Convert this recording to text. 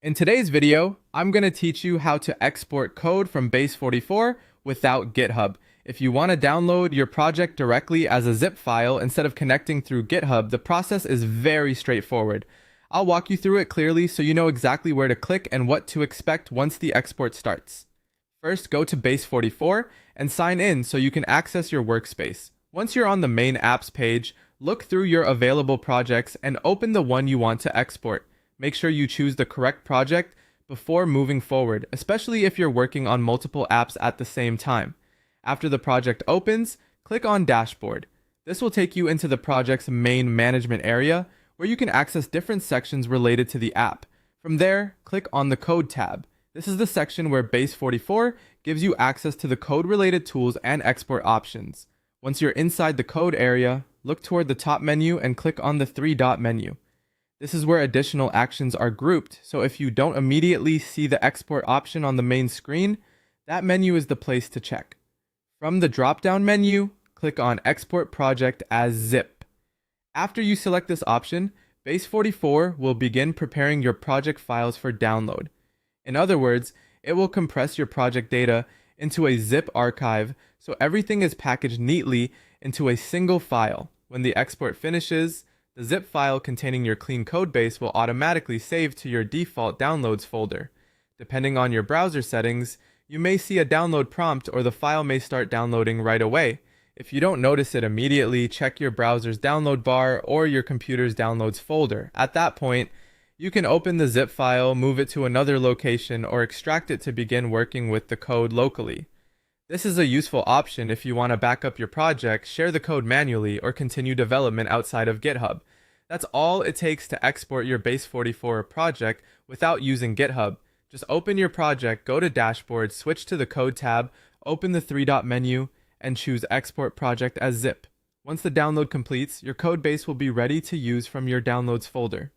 In today's video, I'm going to teach you how to export code from Base44 without GitHub. If you want to download your project directly as a zip file instead of connecting through GitHub, the process is very straightforward. I'll walk you through it clearly so you know exactly where to click and what to expect once the export starts. First, go to Base44 and sign in so you can access your workspace. Once you're on the main apps page, look through your available projects and open the one you want to export. Make sure you choose the correct project before moving forward, especially if you're working on multiple apps at the same time. After the project opens, click on Dashboard. This will take you into the project's main management area, where you can access different sections related to the app. From there, click on the Code tab. This is the section where Base44 gives you access to the code-related tools and export options. Once you're inside the code area, look toward the top menu and click on the three-dot menu. This is where additional actions are grouped, so if you don't immediately see the export option on the main screen, that menu is the place to check. From the drop-down menu, click on Export Project as Zip. After you select this option, Base44 will begin preparing your project files for download. In other words, it will compress your project data into a zip archive so everything is packaged neatly into a single file. When the export finishes, the zip file containing your clean code base will automatically save to your default downloads folder. Depending on your browser settings, you may see a download prompt or the file may start downloading right away. If you don't notice it immediately, check your browser's download bar or your computer's downloads folder. At that point, you can open the zip file, move it to another location, or extract it to begin working with the code locally. This is a useful option if you want to back up your project, share the code manually, or continue development outside of GitHub. That's all it takes to export your Base44 project without using GitHub. Just open your project, go to Dashboard, switch to the Code tab, open the three-dot menu, and choose Export Project as Zip. Once the download completes, your code base will be ready to use from your Downloads folder.